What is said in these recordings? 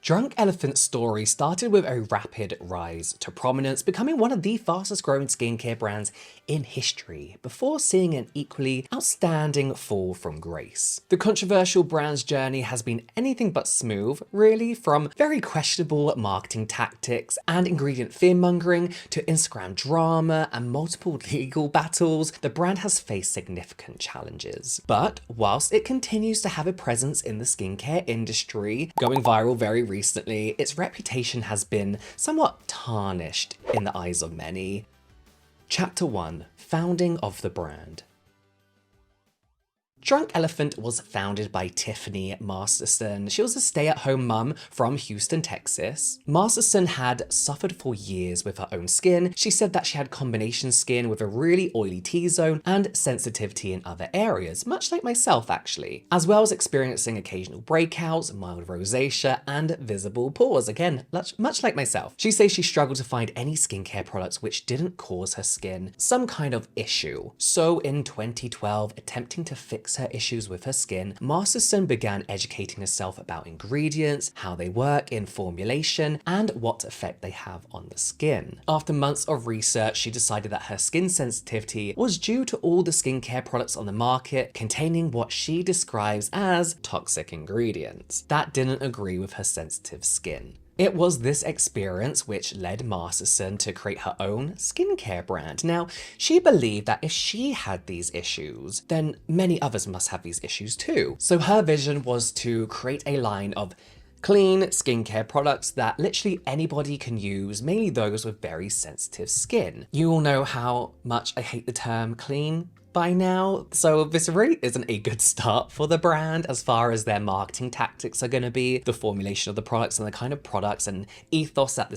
Drunk Elephant's story started with a rapid rise to prominence, becoming one of the fastest growing skincare brands in history, before seeing an equally outstanding fall from grace. The controversial brand's journey has been anything but smooth, really, from very questionable marketing tactics and ingredient fear-mongering to Instagram drama and multiple legal battles. The brand has faced significant challenges. But whilst it continues to have a presence in the skincare industry, going viral very recently, its reputation has been somewhat tarnished in the eyes of many. Chapter 1: Founding of the brand. Drunk Elephant was founded by Tiffany Masterson. She was a stay-at-home mum from Houston, Texas. Masterson had suffered for years with her own skin. She said that she had combination skin with a really oily T-zone and sensitivity in other areas, much like myself actually, as well as experiencing occasional breakouts, mild rosacea, and visible pores, again, much like myself. She says she struggled to find any skincare products which didn't cause her skin some kind of issue. So in 2012, attempting to fix her issues with her skin, Masterson began educating herself about ingredients, how they work in formulation, and what effect they have on the skin. After months of research, she decided that her skin sensitivity was due to all the skincare products on the market containing what she describes as toxic ingredients that didn't agree with her sensitive skin. It was this experience which led Masterson to create her own skincare brand. Now, she believed that if she had these issues, then many others must have these issues too. So her vision was to create a line of clean skincare products that literally anybody can use, mainly those with very sensitive skin. You all know how much I hate the term clean by now, so this really isn't a good start for the brand as far as their marketing tactics are going to be, the formulation of the products and the kind of products and ethos that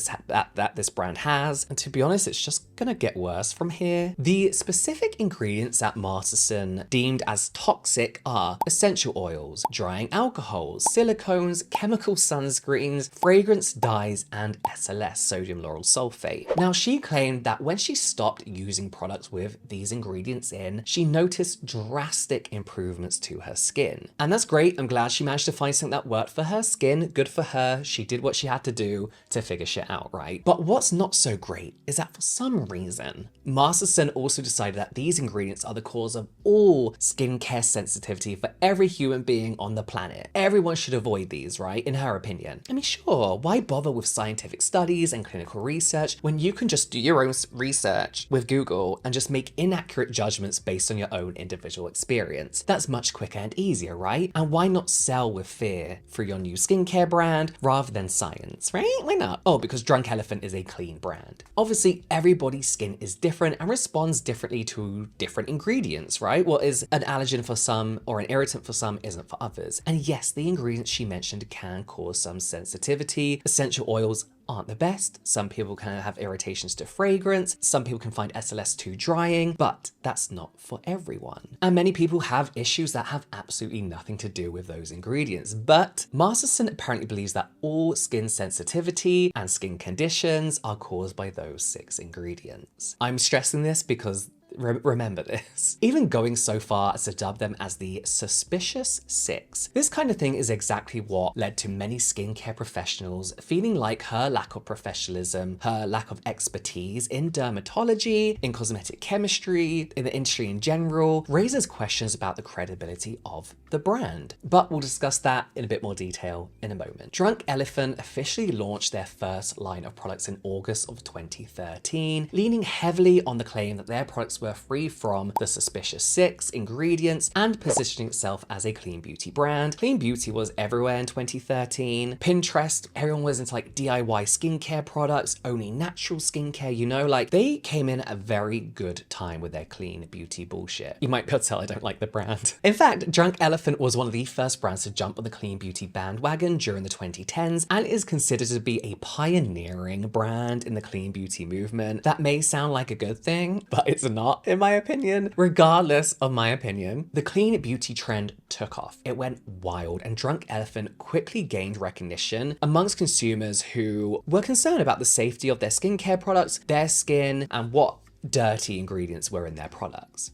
this brand has. And to be honest, it's just gonna get worse from here. The specific ingredients that Masterson deemed as toxic are essential oils, drying alcohols, silicones, chemical sunscreens, fragrance dyes, and SLS, sodium lauryl sulfate. Now, she claimed that when she stopped using products with these ingredients in, she noticed drastic improvements to her skin. And that's great. I'm glad she managed to find something that worked for her skin. Good for her. She did what she had to do to figure shit out, right? But what's not so great is that for some reason, Masterson also decided that these ingredients are the cause of all skincare sensitivity for every human being on the planet. Everyone should avoid these, right? In her opinion. I mean, sure, why bother with scientific studies and clinical research when you can just do your own research with Google and just make inaccurate judgments based on your own individual experience? That's much quicker and easier, right? And why not sell with fear through your new skincare brand rather than science, right? Why not? Oh, because Drunk Elephant is a clean brand. Obviously, everybody's skin is different and responds differently to different ingredients, right? What is an allergen for some or an irritant for some isn't for others. And yes, the ingredients she mentioned can cause some sensitivity. Essential oils aren't the best. Some people can have irritations to fragrance. Some people can find SLS too drying, but that's not for everyone. And many people have issues that have absolutely nothing to do with those ingredients. But Masterson apparently believes that all skin sensitivity and skin conditions are caused by those 6 ingredients. I'm stressing this because remember this. Even going so far as to dub them as the Suspicious Six. This kind of thing is exactly what led to many skincare professionals feeling like her lack of professionalism, her lack of expertise in dermatology, in cosmetic chemistry, in the industry in general, raises questions about the credibility of the brand. But we'll discuss that in a bit more detail in a moment. Drunk Elephant officially launched their first line of products in August of 2013, leaning heavily on the claim that their products were free from the Suspicious Six ingredients and positioning itself as a clean beauty brand. Clean beauty was everywhere in 2013. Pinterest, everyone was into like DIY skincare products, only natural skincare, you know, like they came in at a very good time with their clean beauty bullshit. You might be able to tell I don't like the brand. In fact, Drunk Elephant was one of the first brands to jump on the clean beauty bandwagon during the 2010s and is considered to be a pioneering brand in the clean beauty movement. That may sound like a good thing, but it's not, in my opinion. Regardless of my opinion, the clean beauty trend took off. It went wild, and Drunk Elephant quickly gained recognition amongst consumers who were concerned about the safety of their skincare products, their skin, and what dirty ingredients were in their products.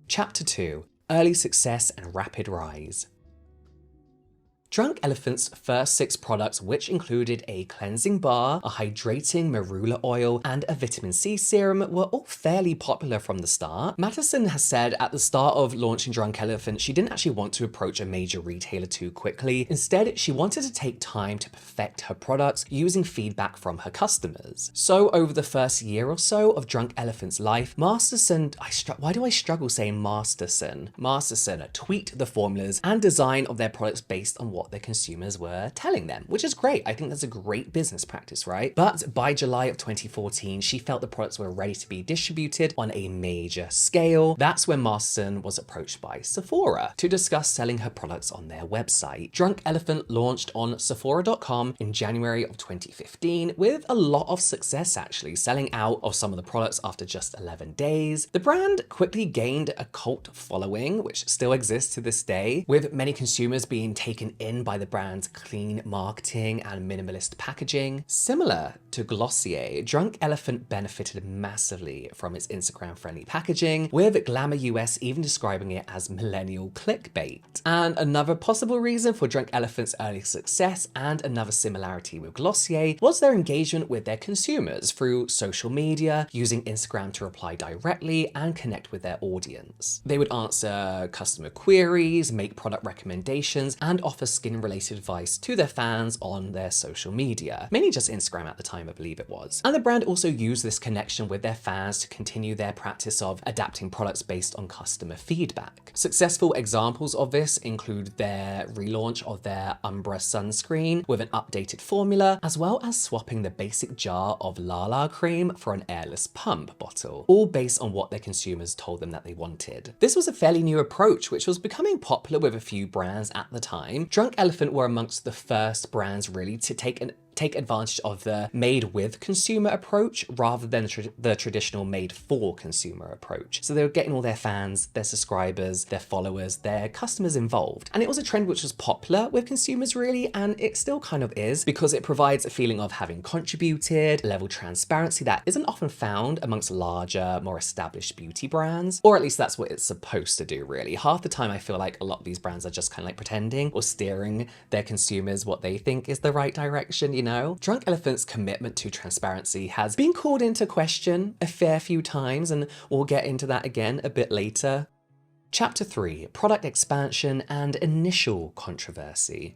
Chapter 2: Early Success and Rapid Rise. Drunk Elephant's first 6 products, which included a cleansing bar, a hydrating marula oil, and a vitamin C serum, were all fairly popular from the start. Mattison has said at the start of launching Drunk Elephant, she didn't actually want to approach a major retailer too quickly. Instead, she wanted to take time to perfect her products using feedback from her customers. So over the first year or so of Drunk Elephant's life, Masterson, why do I struggle saying Masterson? Masterson tweaked the formulas and design of their products based on what their consumers were telling them, which is great. I think that's a great business practice, right? But by July of 2014, she felt the products were ready to be distributed on a major scale. That's when Masterson was approached by Sephora to discuss selling her products on their website. Drunk Elephant launched on Sephora.com in January of 2015 with a lot of success, actually, selling out of some of the products after just 11 days. The brand quickly gained a cult following, which still exists to this day, with many consumers being taken in by the brand's clean marketing and minimalist packaging. Similar to Glossier, Drunk Elephant benefited massively from its Instagram-friendly packaging, with Glamour US even describing it as millennial clickbait. And another possible reason for Drunk Elephant's early success, and another similarity with Glossier, was their engagement with their consumers through social media, using Instagram to reply directly and connect with their audience. They would answer customer queries, make product recommendations, and offer skin-related advice to their fans on their social media, mainly just Instagram at the time, I believe it was. And the brand also used this connection with their fans to continue their practice of adapting products based on customer feedback. Successful examples of this include their relaunch of their Umbra sunscreen with an updated formula, as well as swapping the basic jar of Lala cream for an airless pump bottle, all based on what their consumers told them that they wanted. This was a fairly new approach, which was becoming popular with a few brands at the time. Drunk Elephant were amongst the first brands really to take advantage of the made with consumer approach rather than the traditional made for consumer approach. So they were getting all their fans, their subscribers, their followers, their customers involved. And it was a trend which was popular with consumers really, and it still kind of is, because it provides a feeling of having contributed, a level of transparency that isn't often found amongst larger, more established beauty brands, or at least that's what it's supposed to do really. Half the time I feel like a lot of these brands are just kind of like pretending or steering their consumers what they think is the right direction, you know? Drunk Elephant's commitment to transparency has been called into question a fair few times, and we'll get into that again a bit later. Chapter 3: Product Expansion and Initial Controversy.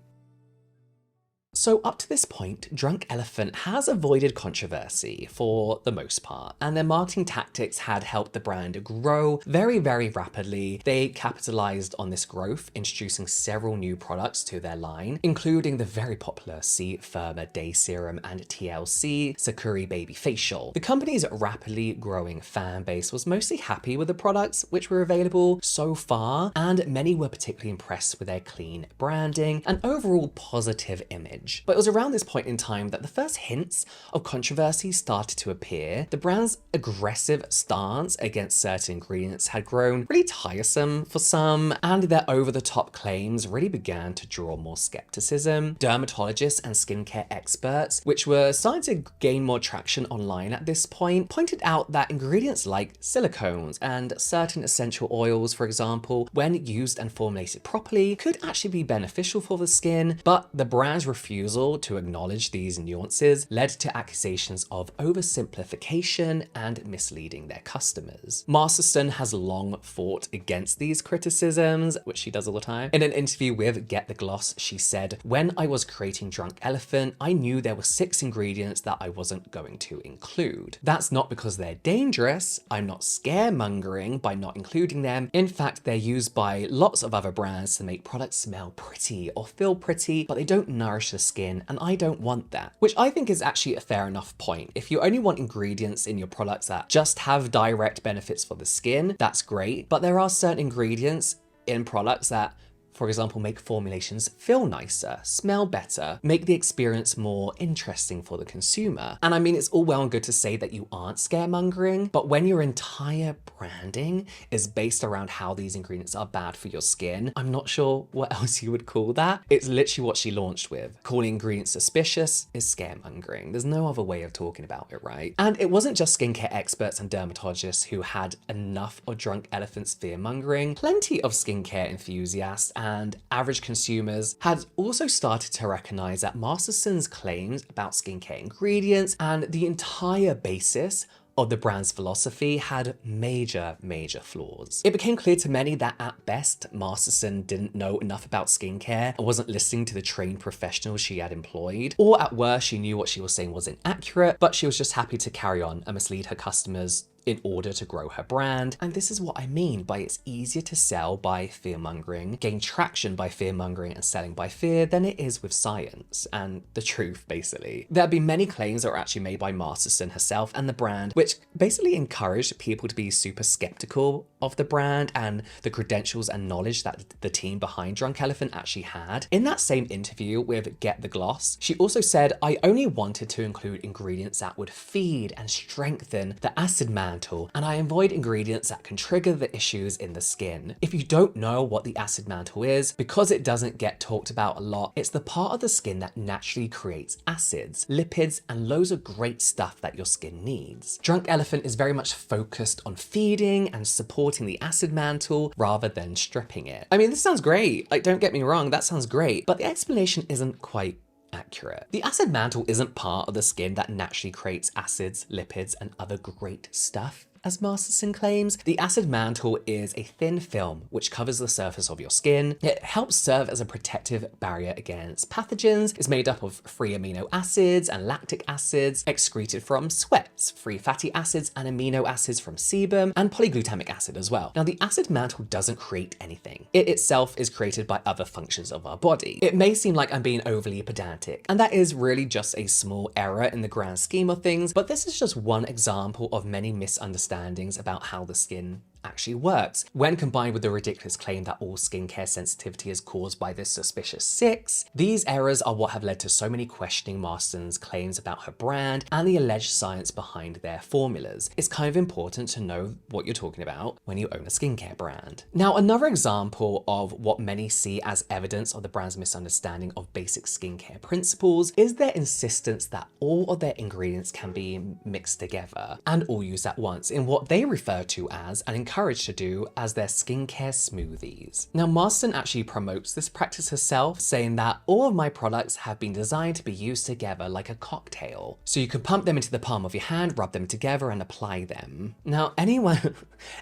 So up to this point, Drunk Elephant has avoided controversy for the most part, and their marketing tactics had helped the brand grow very, very rapidly. They capitalized on this growth, introducing several new products to their line, including the very popular C Firma Day Serum and TLC Sakura Baby Facial. The company's rapidly growing fan base was mostly happy with the products which were available so far, and many were particularly impressed with their clean branding and overall positive image. But it was around this point in time that the first hints of controversy started to appear. The brand's aggressive stance against certain ingredients had grown really tiresome for some, and their over-the-top claims really began to draw more skepticism. Dermatologists and skincare experts, which were starting to gain more traction online at this point, pointed out that ingredients like silicones and certain essential oils, for example, when used and formulated properly, could actually be beneficial for the skin, but the brand's refusal to acknowledge these nuances led to accusations of oversimplification and misleading their customers. Masterson has long fought against these criticisms, which she does all the time. In an interview with Get the Gloss, she said, "When I was creating Drunk Elephant, I knew there were 6 ingredients that I wasn't going to include. That's not because they're dangerous. I'm not scaremongering by not including them. In fact, they're used by lots of other brands to make products smell pretty or feel pretty, but they don't nourish the skin, and I don't want that." Which I think is actually a fair enough point. If you only want ingredients in your products that just have direct benefits for the skin, that's great, but there are certain ingredients in products that, for example, make formulations feel nicer, smell better, make the experience more interesting for the consumer. And I mean, it's all well and good to say that you aren't scaremongering, but when your entire branding is based around how these ingredients are bad for your skin, I'm not sure what else you would call that. It's literally what she launched with. Calling ingredients suspicious is scaremongering. There's no other way of talking about it, right? And it wasn't just skincare experts and dermatologists who had enough of Drunk Elephant's fear-mongering. Plenty of skincare enthusiasts and average consumers had also started to recognize that Masterson's claims about skincare ingredients and the entire basis of the brand's philosophy had major flaws. It became clear to many that at best, Masterson didn't know enough about skincare and wasn't listening to the trained professionals she had employed, or at worst, she knew what she was saying was inaccurate, but she was just happy to carry on and mislead her customers in order to grow her brand. And this is what I mean by it's easier to sell by fear-mongering, gain traction by fear-mongering and selling by fear than it is with science and the truth, basically. There have been many claims that were actually made by Masterson herself and the brand, which basically encouraged people to be super skeptical of the brand and the credentials and knowledge that the team behind Drunk Elephant actually had. In that same interview with Get the Gloss, she also said, "I only wanted to include ingredients that would feed and strengthen the acid mantle, and I avoid ingredients that can trigger the issues in the skin. If you don't know what the acid mantle is, because it doesn't get talked about a lot, it's the part of the skin that naturally creates acids, lipids, and loads of great stuff that your skin needs. Drunk Elephant is very much focused on feeding and supporting the acid mantle rather than stripping it." I mean, this sounds great. Like, don't get me wrong, that sounds great, but the explanation isn't quite accurate. The acid mantle isn't part of the skin that naturally creates acids, lipids, and other great stuff. As Masterson claims, the acid mantle is a thin film which covers the surface of your skin. It helps serve as a protective barrier against pathogens. It's made up of free amino acids and lactic acids excreted from sweats, free fatty acids and amino acids from sebum, and polyglutamic acid as well. Now, the acid mantle doesn't create anything. It itself is created by other functions of our body. It may seem like I'm being overly pedantic, and that is really just a small error in the grand scheme of things, but this is just one example of many misunderstandings about how the skin actually works. When combined with the ridiculous claim that all skincare sensitivity is caused by this suspicious 6, these errors are what have led to so many questioning Masterson's claims about her brand and the alleged science behind their formulas. It's kind of important to know what you're talking about when you own a skincare brand. Now, another example of what many see as evidence of the brand's misunderstanding of basic skincare principles is their insistence that all of their ingredients can be mixed together and all used at once in what they refer to as and encouraged to do as their skincare smoothies. Now, Masterson actually promotes this practice herself, saying that all of my products have been designed to be used together like a cocktail. So you can pump them into the palm of your hand, rub them together and apply them. Now, anyone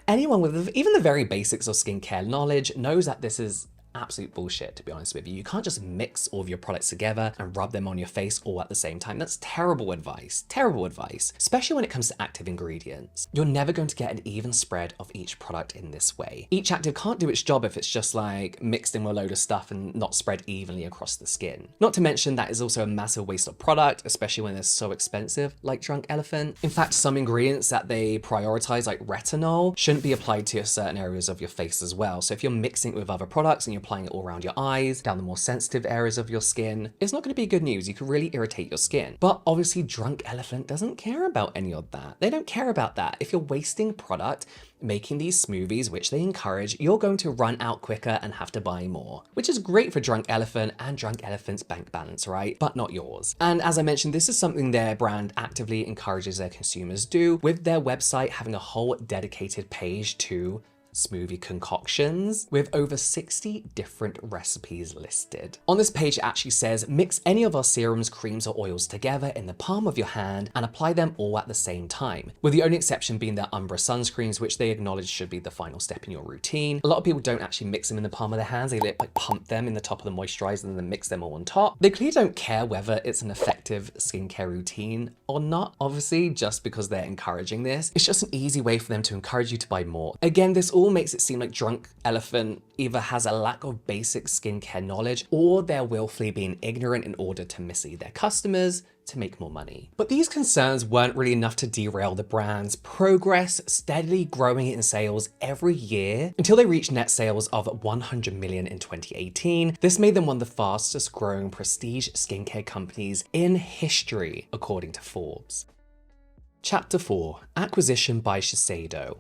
with even the very basics of skincare knowledge knows that this is absolute bullshit, to be honest with you. You can't just mix all of your products together and rub them on your face all at the same time. That's terrible advice, especially when it comes to active ingredients. You're never going to get an even spread of each product in this way. Each active can't do its job if it's just like mixed in with a load of stuff and not spread evenly across the skin. Not to mention that is also a massive waste of product, especially when they're so expensive, like Drunk Elephant. In fact, some ingredients that they prioritize, like retinol, shouldn't be applied to certain areas of your face as well. So if you're mixing it with other products and you're applying it all around your eyes, down the more sensitive areas of your skin, it's not going to be good news. You could really irritate your skin. But obviously Drunk Elephant doesn't care about any of that. They don't care about that. If you're wasting product making these smoothies, which they encourage, you're going to run out quicker and have to buy more, which is great for Drunk Elephant and Drunk Elephant's bank balance, right? But not yours. And as I mentioned, this is something their brand actively encourages their consumers do, with their website having a whole dedicated page to smoothie concoctions with over 60 different recipes listed. On this page, it actually says, mix any of our serums, creams, or oils together in the palm of your hand and apply them all at the same time, with the only exception being their Umbra sunscreens, which they acknowledge should be the final step in your routine. A lot of people don't actually mix them in the palm of their hands. They like pump them in the top of the moisturizer and then mix them all on top. They clearly don't care whether it's an effective skincare routine or not, obviously, just because they're encouraging this. It's just an easy way for them to encourage you to buy more. Again, this all makes it seem like Drunk Elephant either has a lack of basic skincare knowledge or they're willfully being ignorant in order to mislead their customers to make more money. But these concerns weren't really enough to derail the brand's progress, steadily growing in sales every year until they reached net sales of 100 million in 2018. This made them one of the fastest growing prestige skincare companies in history, according to Forbes. Chapter 4, Acquisition by Shiseido.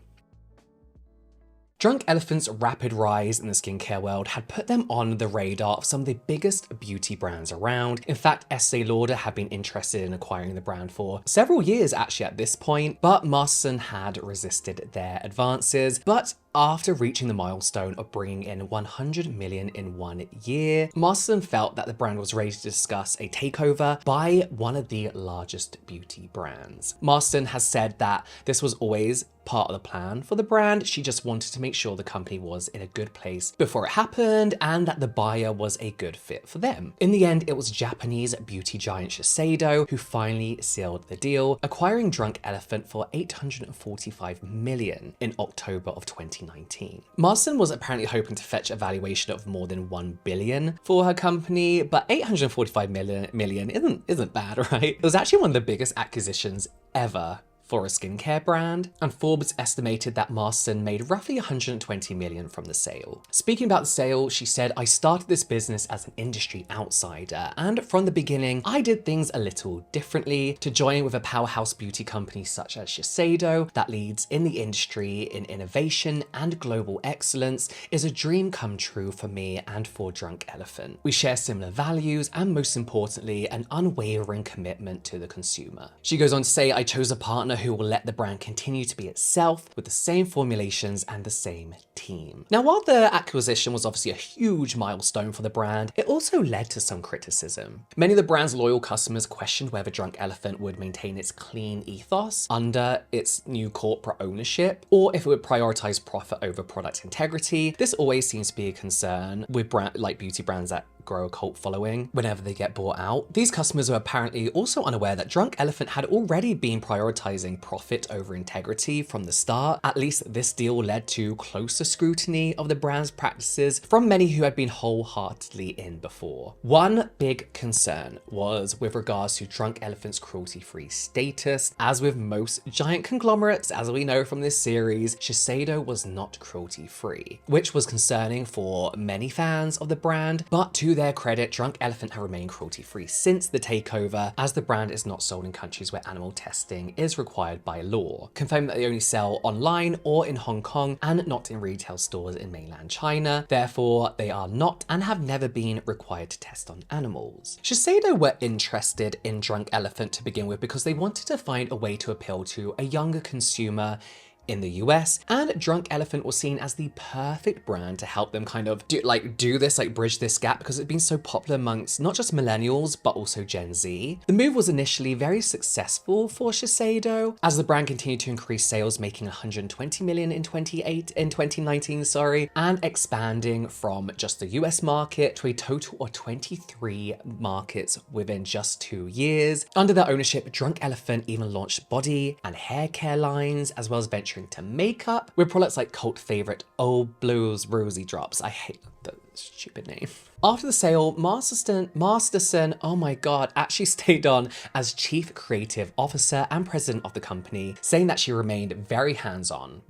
Drunk Elephant's rapid rise in the skincare world had put them on the radar of some of the biggest beauty brands around. In fact, Estee Lauder had been interested in acquiring the brand for several years actually at this point, but Masterson had resisted their advances. But After reaching the milestone of bringing in 100 million in 1 year, Masterson felt that the brand was ready to discuss a takeover by one of the largest beauty brands. Masterson has said that this was always part of the plan for the brand. She just wanted to make sure the company was in a good place before it happened and that the buyer was a good fit for them. In the end, it was Japanese beauty giant Shiseido who finally sealed the deal, acquiring Drunk Elephant for 845 million in October of 2019. Marston was apparently hoping to fetch a valuation of more than 1 billion for her company, but 845 million isn't bad, right? It was actually one of the biggest acquisitions ever for a skincare brand, and Forbes estimated that Marston made roughly 120 million from the sale. Speaking about the sale, she said, "I started this business as an industry outsider, and from the beginning, I did things a little differently. To join with a powerhouse beauty company such as Shiseido that leads in the industry in innovation and global excellence is a dream come true for me and for Drunk Elephant. We share similar values and most importantly, an unwavering commitment to the consumer." She goes on to say, "I chose a partner who will let the brand continue to be itself with the same formulations and the same team." Now, while the acquisition was obviously a huge milestone for the brand, it also led to some criticism. Many of the brand's loyal customers questioned whether Drunk Elephant would maintain its clean ethos under its new corporate ownership, or if it would prioritize profit over product integrity. This always seems to be a concern with beauty brands that grow a cult following whenever they get bought out. These customers were apparently also unaware that Drunk Elephant had already been prioritizing profit over integrity from the start. At least this deal led to closer scrutiny of the brand's practices from many who had been wholeheartedly in before. One big concern was with regards to Drunk Elephant's cruelty-free status. As with most giant conglomerates, as we know from this series, Shiseido was not cruelty-free, which was concerning for many fans of the brand, but to their credit, Drunk Elephant have remained cruelty-free since the takeover, as the brand is not sold in countries where animal testing is required by law, confirming that they only sell online or in Hong Kong and not in retail stores in mainland China. Therefore, they are not and have never been required to test on animals. Shiseido were interested in Drunk Elephant to begin with because they wanted to find a way to appeal to a younger consumer in the US, and Drunk Elephant was seen as the perfect brand to help them kind of bridge this gap, because it's been so popular amongst not just millennials, but also Gen Z. The move was initially very successful for Shiseido, as the brand continued to increase sales, making 120 million in 2019, and expanding from just the US market to a total of 23 markets within just 2 years. Under their ownership, Drunk Elephant even launched body and hair care lines, as well as venturing to makeup with products like cult favorite Old Blues Rosy Drops. I hate the stupid name. After the sale, Masterson, oh my god, actually stayed on as Chief Creative Officer and President of the company, saying that she remained very hands-on,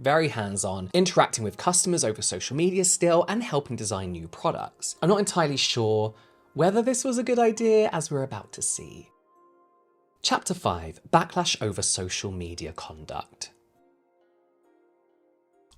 interacting with customers over social media still and helping design new products. I'm not entirely sure whether this was a good idea, as we're about to see. Chapter 5, Backlash over Social Media Conduct.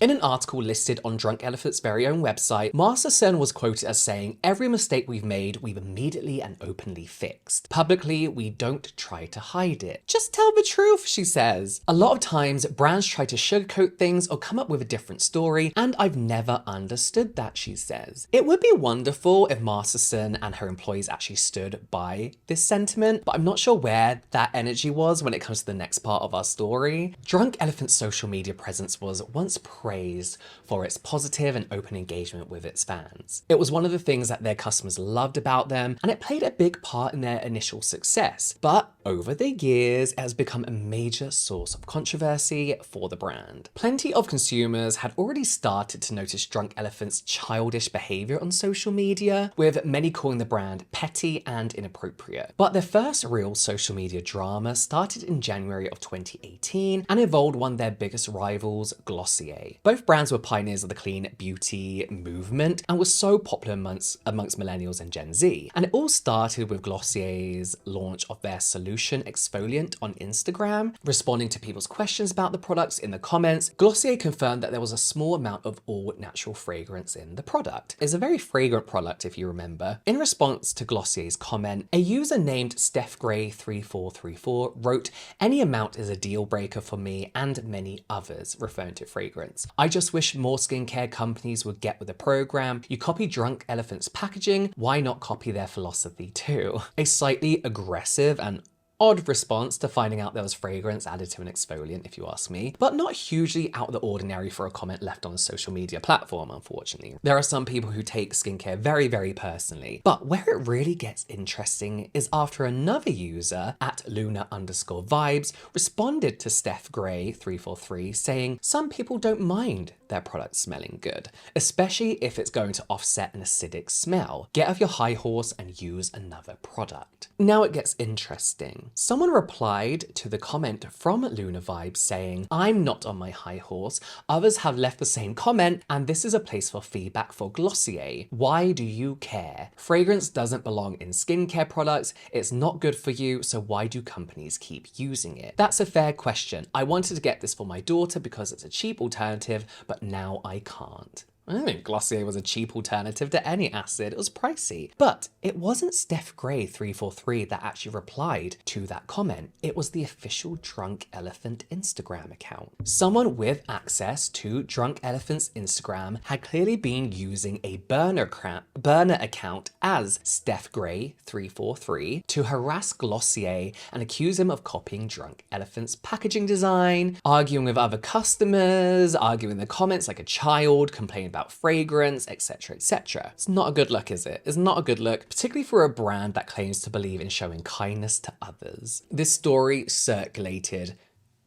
In an article listed on Drunk Elephant's very own website, Masterson was quoted as saying, "Every mistake we've made, we've immediately and openly fixed. Publicly, we don't try to hide it. Just tell the truth," she says. "A lot of times, brands try to sugarcoat things or come up with a different story, and I've never understood that," she says. It would be wonderful if Masterson and her employees actually stood by this sentiment, but I'm not sure where that energy was when it comes to the next part of our story. Drunk Elephant's social media presence was once praised for its positive and open engagement with its fans. It was one of the things that their customers loved about them, and it played a big part in their initial success. But over the years, it has become a major source of controversy for the brand. Plenty of consumers had already started to notice Drunk Elephant's childish behavior on social media, with many calling the brand petty and inappropriate. But their first real social media drama started in January of 2018 and involved one of their biggest rivals, Glossier. Both brands were pioneers of the clean beauty movement and were so popular amongst millennials and Gen Z. And it all started with Glossier's launch of their solution exfoliant on Instagram. Responding to people's questions about the products in the comments, Glossier confirmed that there was a small amount of all natural fragrance in the product. It's a very fragrant product, if you remember. In response to Glossier's comment, a user named StephGray3434 wrote, "Any amount is a deal breaker for me and many others," referring to fragrance. I just wish more skincare companies would get with the program. You copy Drunk Elephant's packaging, why not copy their philosophy too? A slightly aggressive and odd response to finding out there was fragrance added to an exfoliant, if you ask me, but not hugely out of the ordinary for a comment left on a social media platform, unfortunately. There are some people who take skincare very, very personally, but where it really gets interesting is after another user at Luna_vibes responded to Steph Gray 343 saying some people don't mind their product smelling good, especially if it's going to offset an acidic smell. Get off your high horse and use another product. Now it gets interesting. Someone replied to the comment from Luna Vibes saying, I'm not on my high horse. Others have left the same comment, and this is a place for feedback for Glossier. Why do you care? Fragrance doesn't belong in skincare products. It's not good for you, so why do companies keep using it? That's a fair question. I wanted to get this for my daughter because it's a cheap alternative, but now I can't. I don't think Glossier was a cheap alternative to any acid. It was pricey. But it wasn't Steph Gray 343 that actually replied to that comment. It was the official Drunk Elephant Instagram account. Someone with access to Drunk Elephant's Instagram had clearly been using a burner account as Steph Gray 343 to harass Glossier and accuse him of copying Drunk Elephant's packaging design, arguing with other customers, arguing in the comments like a child, complaining about fragrance, etc., etc. It's not a good look, is it? It's not a good look, particularly for a brand that claims to believe in showing kindness to others. This story circulated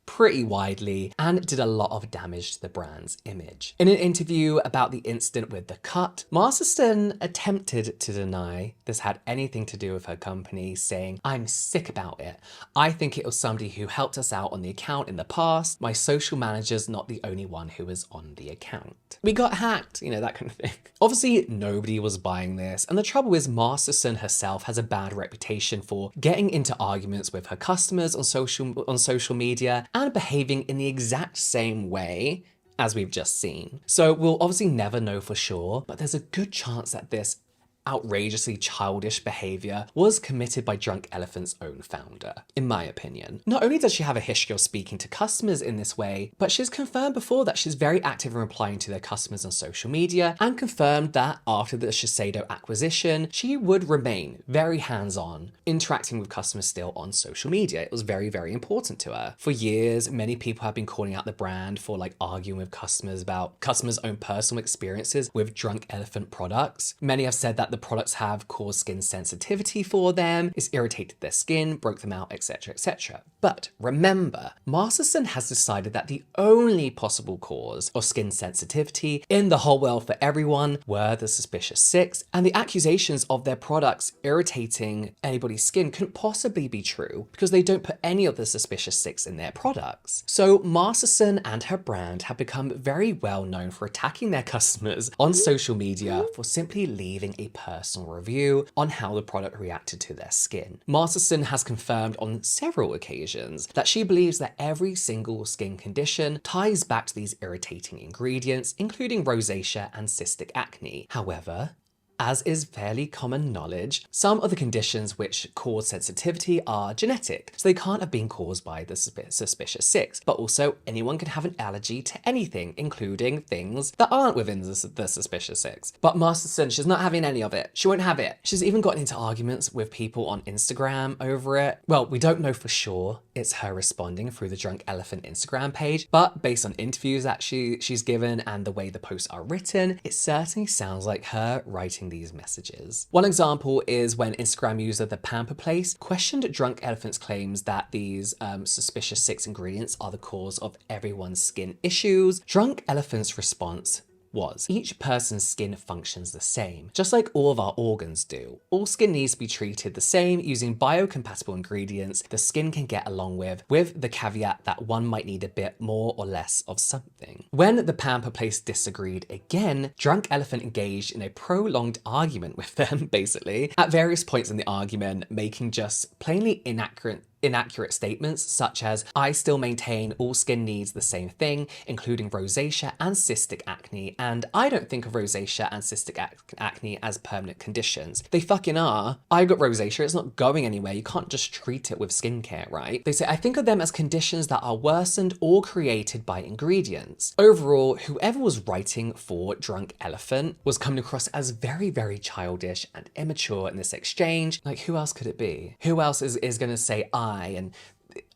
pretty widely and did a lot of damage to the brand's image. In an interview about the incident with The Cut, Masterson attempted to deny this had anything to do with her company, saying, I'm sick about it. I think it was somebody who helped us out on the account in the past. My social manager's not the only one who was on the account. We got hacked, you know, that kind of thing. Obviously, nobody was buying this, and the trouble is Masterson herself has a bad reputation for getting into arguments with her customers on social media and behaving in the exact same way as we've just seen. So we'll obviously never know for sure, but there's a good chance that this outrageously childish behavior was committed by Drunk Elephant's own founder, in my opinion. Not only does she have a history of speaking to customers in this way, but she's confirmed before that she's very active in replying to their customers on social media, and confirmed that after the Shiseido acquisition, she would remain very hands-on, interacting with customers still on social media. It was very, very important to her. For years, many people have been calling out the brand for like arguing with customers about customers' own personal experiences with Drunk Elephant products. Many have said that the products have caused skin sensitivity for them, it's irritated their skin, broke them out, etc., etc. But remember, Masterson has decided that the only possible cause of skin sensitivity in the whole world for everyone were the Suspicious Six, and the accusations of their products irritating anybody's skin couldn't possibly be true because they don't put any of the Suspicious Six in their products. So Masterson and her brand have become very well known for attacking their customers on social media for simply leaving a personal review on how the product reacted to their skin. Masterson has confirmed on several occasions that she believes that every single skin condition ties back to these irritating ingredients, including rosacea and cystic acne. However, as is fairly common knowledge, some of the conditions which cause sensitivity are genetic, so they can't have been caused by the Suspicious Six, but also anyone can have an allergy to anything, including things that aren't within the Suspicious Six. But Masterson, she's not having any of it. She won't have it. She's even gotten into arguments with people on Instagram over it. Well, we don't know for sure it's her responding through the Drunk Elephant Instagram page, but based on interviews that she's given and the way the posts are written, it certainly sounds like her writing these messages. One example is when Instagram user The Pamper Place questioned Drunk Elephant's claims that these Suspicious Six ingredients are the cause of everyone's skin issues. Drunk Elephant's response was, each person's skin functions the same, just like all of our organs do. All skin needs to be treated the same using biocompatible ingredients the skin can get along with the caveat that one might need a bit more or less of something. When the Pamper Place disagreed again, Drunk Elephant engaged in a prolonged argument with them, basically, at various points in the argument, making just plainly inaccurate inaccurate statements such as, I still maintain all skin needs the same thing, including rosacea and cystic acne, and I don't think of rosacea and cystic acne as permanent conditions. They fucking are. I got rosacea, it's not going anywhere. You can't just treat it with skincare, right? They say, I think of them as conditions that are worsened or created by ingredients. Overall, whoever was writing for Drunk Elephant was coming across as very, very childish and immature in this exchange. Like, who else could it be? Who else is gonna say I and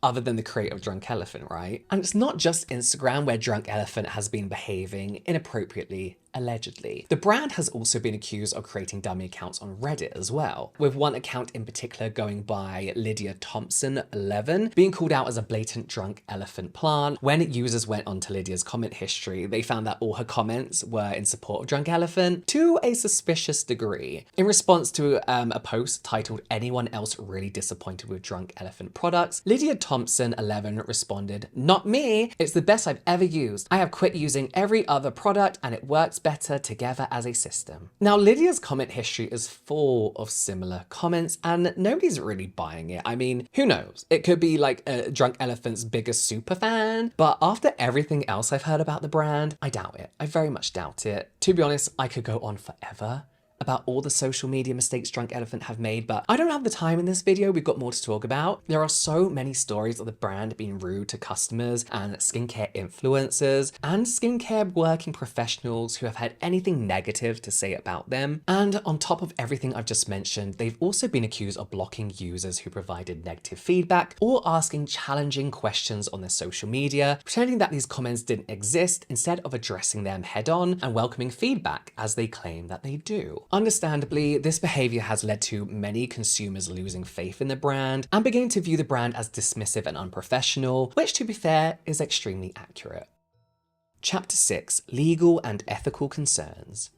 other than the creator of Drunk Elephant, right? And it's not just Instagram where Drunk Elephant has been behaving inappropriately, allegedly. The brand has also been accused of creating dummy accounts on Reddit as well, with one account in particular going by Lydia Thompson 11 being called out as a blatant Drunk Elephant plant. When users went onto Lydia's comment history, they found that all her comments were in support of Drunk Elephant to a suspicious degree. In response to a post titled, Anyone else really disappointed with Drunk Elephant products? Lydia Thompson 11 responded, Not me, it's the best I've ever used. I have quit using every other product and it works better together as a system. Now, Lydia's comment history is full of similar comments and nobody's really buying it. I mean, who knows? It could be like Drunk Elephant's biggest super fan, but after everything else I've heard about the brand, I doubt it. I very much doubt it. To be honest, I could go on forever about all the social media mistakes Drunk Elephant have made, but I don't have the time in this video. We've got more to talk about. There are so many stories of the brand being rude to customers and skincare influencers and skincare working professionals who have had anything negative to say about them. And on top of everything I've just mentioned, they've also been accused of blocking users who provided negative feedback or asking challenging questions on their social media, pretending that these comments didn't exist instead of addressing them head on and welcoming feedback as they claim that they do. Understandably, this behavior has led to many consumers losing faith in the brand and beginning to view the brand as dismissive and unprofessional, which, to be fair, is extremely accurate. Chapter 6: Legal and Ethical Concerns.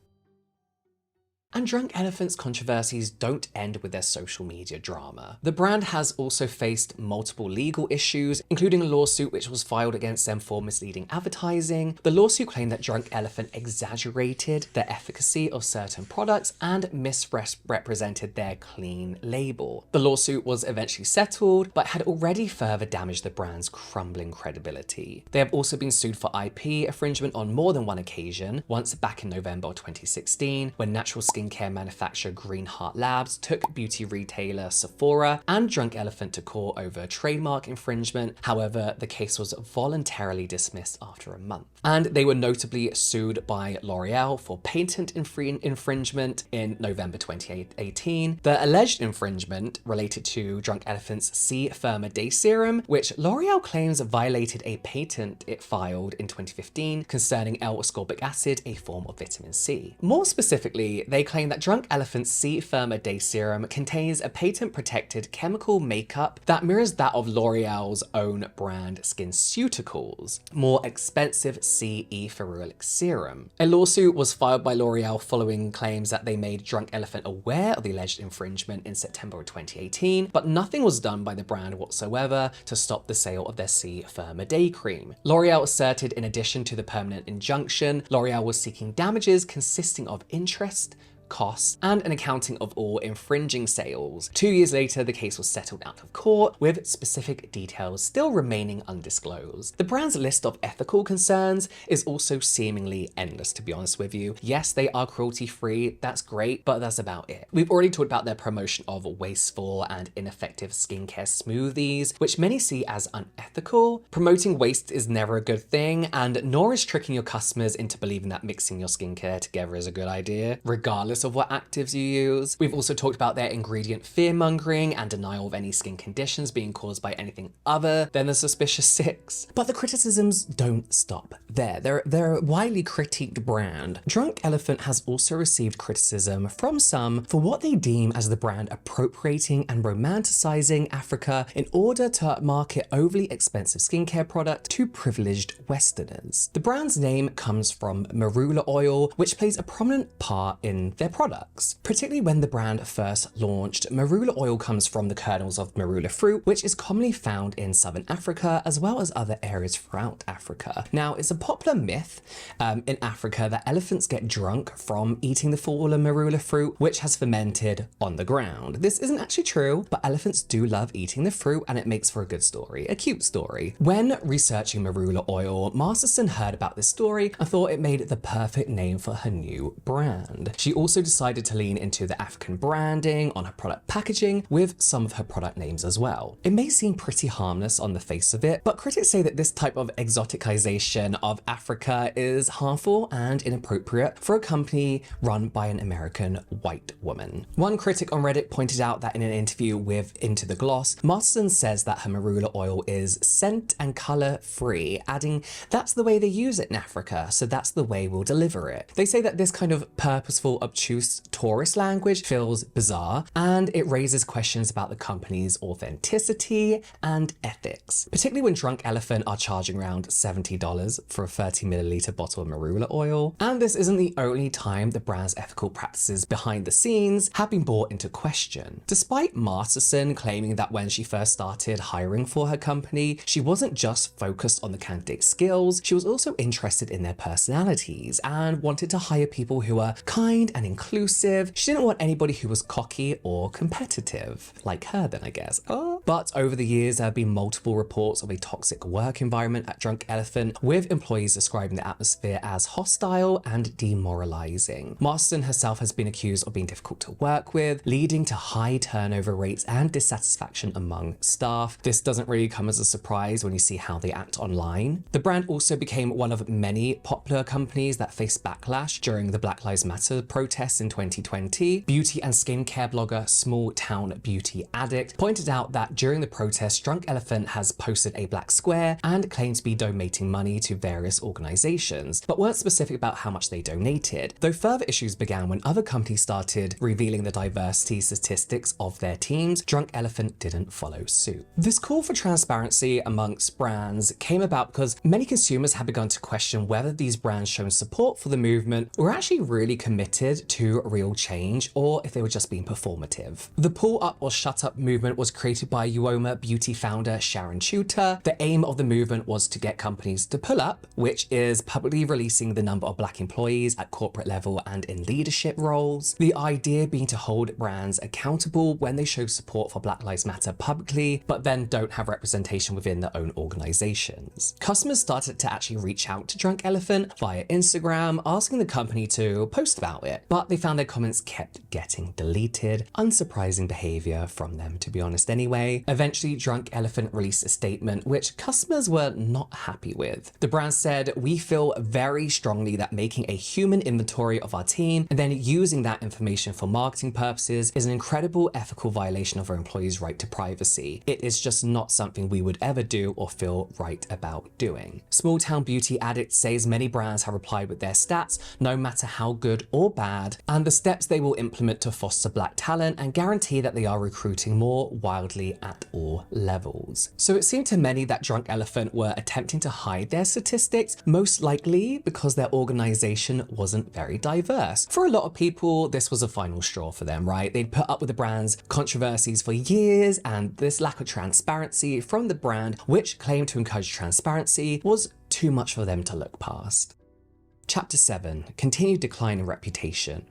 And Drunk Elephant's controversies don't end with their social media drama. The brand has also faced multiple legal issues, including a lawsuit which was filed against them for misleading advertising. The lawsuit claimed that Drunk Elephant exaggerated the efficacy of certain products and misrepresented their clean label. The lawsuit was eventually settled, but had already further damaged the brand's crumbling credibility. They have also been sued for IP infringement on more than one occasion, once back in November 2016, when natural skincare manufacturer Green Heart Labs took beauty retailer Sephora and Drunk Elephant to court over trademark infringement. However, the case was voluntarily dismissed after a month. And they were notably sued by L'Oreal for patent infringement in November 2018. The alleged infringement related to Drunk Elephant's C. Firma Day serum, which L'Oreal claims violated a patent it filed in 2015 concerning L-ascorbic acid, a form of vitamin C. More specifically, they claim that Drunk Elephant's C. Firma Day serum contains a patent-protected chemical makeup that mirrors that of L'Oreal's own brand SkinCeuticals' more expensive CE ferulic serum. A lawsuit was filed by L'Oreal following claims that they made Drunk Elephant aware of the alleged infringement in September of 2018, but nothing was done by the brand whatsoever to stop the sale of their C. Firma Day cream. L'Oreal asserted in addition to the permanent injunction, L'Oreal was seeking damages consisting of interest, costs, and an accounting of all infringing sales. 2 years later, the case was settled out of court, with specific details still remaining undisclosed. The brand's list of ethical concerns is also seemingly endless, to be honest with you. Yes, they are cruelty-free, that's great, but that's about it. We've already talked about their promotion of wasteful and ineffective skincare smoothies, which many see as unethical. Promoting waste is never a good thing, and nor is tricking your customers into believing that mixing your skincare together is a good idea, regardless of what actives you use. We've also talked about their ingredient fear-mongering and denial of any skin conditions being caused by anything other than the suspicious 6. But the criticisms don't stop there. They're a widely critiqued brand. Drunk Elephant has also received criticism from some for what they deem as the brand appropriating and romanticizing Africa in order to market overly expensive skincare product to privileged Westerners. The brand's name comes from marula oil, which plays a prominent part in their their products. Particularly when the brand first launched, marula oil comes from the kernels of marula fruit, which is commonly found in southern Africa as well as other areas throughout Africa. Now, it's a popular myth in Africa that elephants get drunk from eating the fallen marula fruit, which has fermented on the ground. This isn't actually true, but elephants do love eating the fruit, and it makes for a good story, a cute story. When researching marula oil, Masterson heard about this story and thought it made the perfect name for her new brand. She also decided to lean into the African branding on her product packaging with some of her product names as well. It may seem pretty harmless on the face of it, but critics say that this type of exoticization of Africa is harmful and inappropriate for a company run by an American white woman. One critic on Reddit pointed out that in an interview with Into the Gloss, Masterson says that her marula oil is scent and color free, adding, "That's the way they use it in Africa, so that's the way we'll deliver it." They say that this kind of purposeful, obtuse tourist language feels bizarre, and it raises questions about the company's authenticity and ethics, particularly when Drunk Elephant are charging around $70 for a 30ml bottle of marula oil. And this isn't the only time the brand's ethical practices behind the scenes have been brought into question. Despite Masterson claiming that when she first started hiring for her company, she wasn't just focused on the candidate skills, she was also interested in their personalities and wanted to hire people who are kind and inclusive. She didn't want anybody who was cocky or competitive. Like her then, I guess. But over the years, there have been multiple reports of a toxic work environment at Drunk Elephant, with employees describing the atmosphere as hostile and demoralizing. Masterson herself has been accused of being difficult to work with, leading to high turnover rates and dissatisfaction among staff. This doesn't really come as a surprise when you see how they act online. The brand also became one of many popular companies that faced backlash during the Black Lives Matter protests in 2020. Beauty and skincare blogger Small Town Beauty Addict pointed out that during the protests, Drunk Elephant has posted a black square and claimed to be donating money to various organizations, but weren't specific about how much they donated, though further issues began when other companies started revealing the diversity statistics of their teams. Drunk Elephant didn't follow suit. This call for transparency amongst brands came about because many consumers had begun to question whether these brands showing support for the movement were actually really committed to real change or if they were just being performative. The Pull Up or Shut Up movement was created by Uoma Beauty founder Sharon Chuter. The aim of the movement was to get companies to pull up, which is publicly releasing the number of Black employees at corporate level and in leadership roles. The idea being to hold brands accountable when they show support for Black Lives Matter publicly, but then don't have representation within their own organizations. Customers started to actually reach out to Drunk Elephant via Instagram, asking the company to post about it, but they found their comments kept getting deleted. Unsurprising behavior from them, to be honest anyway. Eventually, Drunk Elephant released a statement which customers were not happy with. The brand said, "We feel very strongly that making a human inventory of our team and then using that information for marketing purposes is an incredible ethical violation of our employees' right to privacy. It is just not something we would ever do or feel right about doing." Small Town Beauty Addict says many brands have replied with their stats, no matter how good or bad, and the steps they will implement to foster Black talent and guarantee that they are recruiting more wildly at all levels. So it seemed to many that Drunk Elephant were attempting to hide their statistics, most likely because their organization wasn't very diverse. For a lot of people, this was a final straw for them, right? They'd put up with the brand's controversies for years, and this lack of transparency from the brand, which claimed to encourage transparency, was too much for them to look past. Chapter 7. Continued decline in reputation.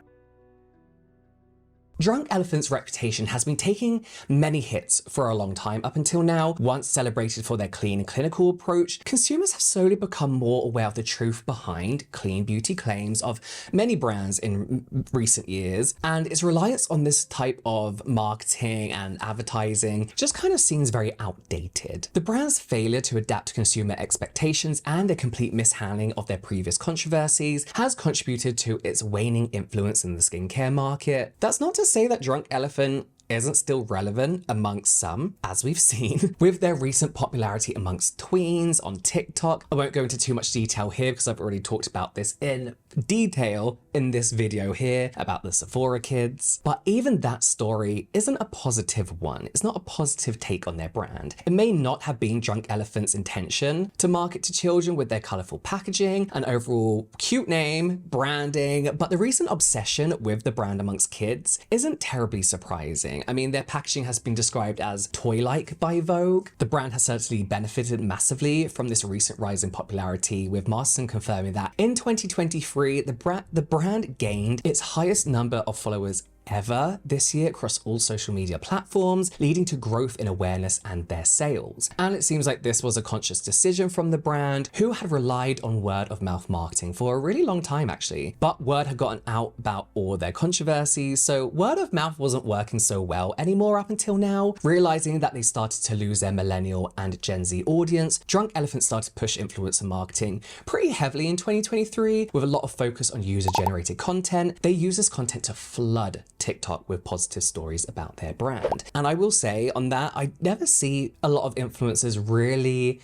Drunk Elephant's reputation has been taking many hits for a long time up until now. Once celebrated for their clean and clinical approach, consumers have slowly become more aware of the truth behind clean beauty claims of many brands in recent years, and its reliance on this type of marketing and advertising just kind of seems very outdated. The brand's failure to adapt to consumer expectations and a complete mishandling of their previous controversies has contributed to its waning influence in the skincare market. That's not to say that Drunk Elephant isn't still relevant amongst some, as we've seen, with their recent popularity amongst tweens on TikTok. I won't go into too much detail here because I've already talked about this in detail in this video here about the Sephora kids. But even that story isn't a positive one. It's not a positive take on their brand. It may not have been Drunk Elephant's intention to market to children with their colorful packaging and overall cute name, branding, but the recent obsession with the brand amongst kids isn't terribly surprising. I mean, their packaging has been described as toy-like by Vogue. The brand has certainly benefited massively from this recent rise in popularity, with Marston confirming that in 2023, the brand gained its highest number of followers ever this year across all social media platforms, leading to growth in awareness and their sales. And it seems like this was a conscious decision from the brand, who had relied on word of mouth marketing for a really long time actually. But word had gotten out about all their controversies, so word of mouth wasn't working so well anymore up until now. Realizing that they started to lose their millennial and Gen Z audience, Drunk Elephant started to push influencer marketing pretty heavily in 2023, with a lot of focus on user-generated content. They use this content to flood TikTok with positive stories about their brand. And I will say on that, I never see a lot of influencers really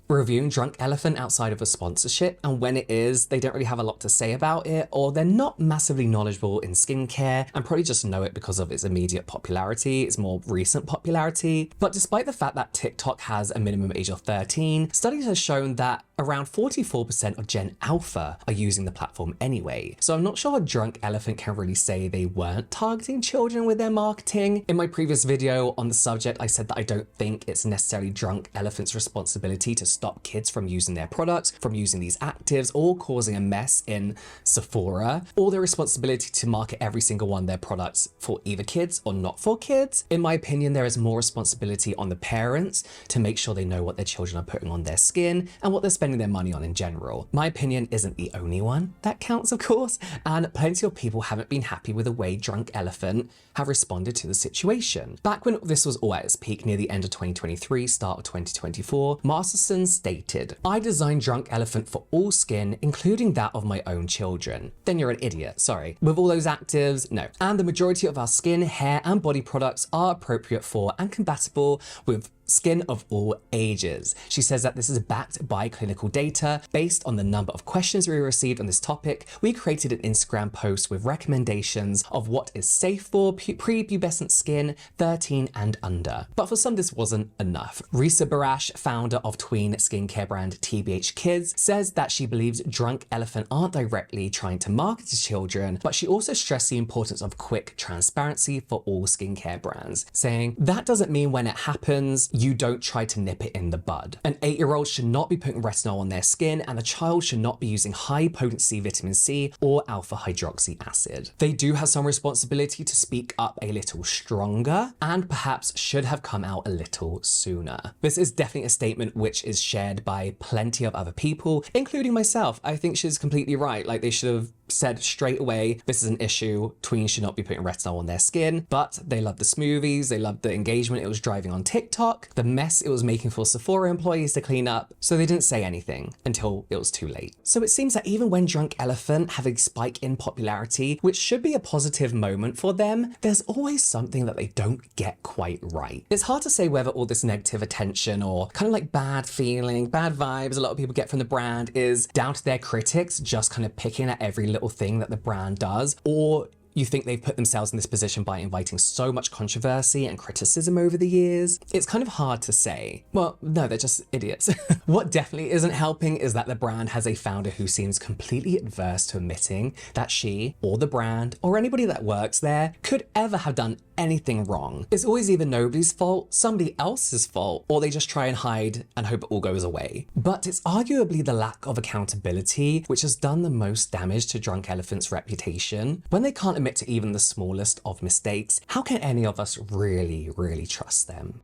reviewing Drunk Elephant outside of a sponsorship, and when it is, they don't really have a lot to say about it, or they're not massively knowledgeable in skincare and probably just know it because of its immediate popularity, its more recent popularity. But despite the fact that TikTok has a minimum age of 13, studies have shown that around 44% of Gen Alpha are using the platform anyway. So I'm not sure Drunk Elephant can really say they weren't targeting children with their marketing. In my previous video on the subject, I said that I don't think it's necessarily Drunk Elephant's responsibility to stop kids from using their products, from using these actives, or causing a mess in Sephora, or their responsibility to market every single one of their products for either kids or not for kids. In my opinion, there is more responsibility on the parents to make sure they know what their children are putting on their skin and what they're spending their money on in general. My opinion isn't the only one that counts, of course, and plenty of people haven't been happy with the way Drunk Elephant have responded to the situation. Back when this was all at its peak near the end of 2023, start of 2024, Masterson stated, "I designed Drunk Elephant for all skin, including that of my own children." Then you're an idiot, sorry. With all those actives, no. And the majority of our skin, hair, and body products are appropriate for and compatible with skin of all ages. She says that this is backed by clinical data. Based on the number of questions we received on this topic, we created an Instagram post with recommendations of what is safe for prepubescent skin 13 and under. But for some, this wasn't enough. Risa Barash, founder of tween skincare brand TBH Kids, says that she believes Drunk Elephant aren't directly trying to market to children, but she also stressed the importance of quick transparency for all skincare brands, saying, "That doesn't mean when it happens, you don't try to nip it in the bud. An 8-year-old should not be putting retinol on their skin, and a child should not be using high potency vitamin C or alpha hydroxy acid. They do have some responsibility to speak up a little stronger, and perhaps should have come out a little sooner." This is definitely a statement which is shared by plenty of other people, including myself. I think she's completely right. Like, they should have said straight away, this is an issue, tweens should not be putting retinol on their skin. But they loved the smoothies, they loved the engagement it was driving on TikTok, the mess it was making for Sephora employees to clean up, so they didn't say anything until it was too late. So it seems that even when Drunk Elephant have a spike in popularity, which should be a positive moment for them, there's always something that they don't get quite right. It's hard to say whether all this negative attention or kind of like bad feeling, bad vibes a lot of people get from the brand is down to their critics just kind of picking at every little thing that the brand does, or you think they've put themselves in this position by inviting so much controversy and criticism over the years. It's kind of hard to say. Well, no, they're just idiots. What definitely isn't helping is that the brand has a founder who seems completely adverse to admitting that she, or the brand, or anybody that works there could ever have done anything wrong. It's always either nobody's fault, somebody else's fault, or they just try and hide and hope it all goes away. But it's arguably the lack of accountability which has done the most damage to Drunk Elephant's reputation. When they can't admit to even the smallest of mistakes, how can any of us really trust them?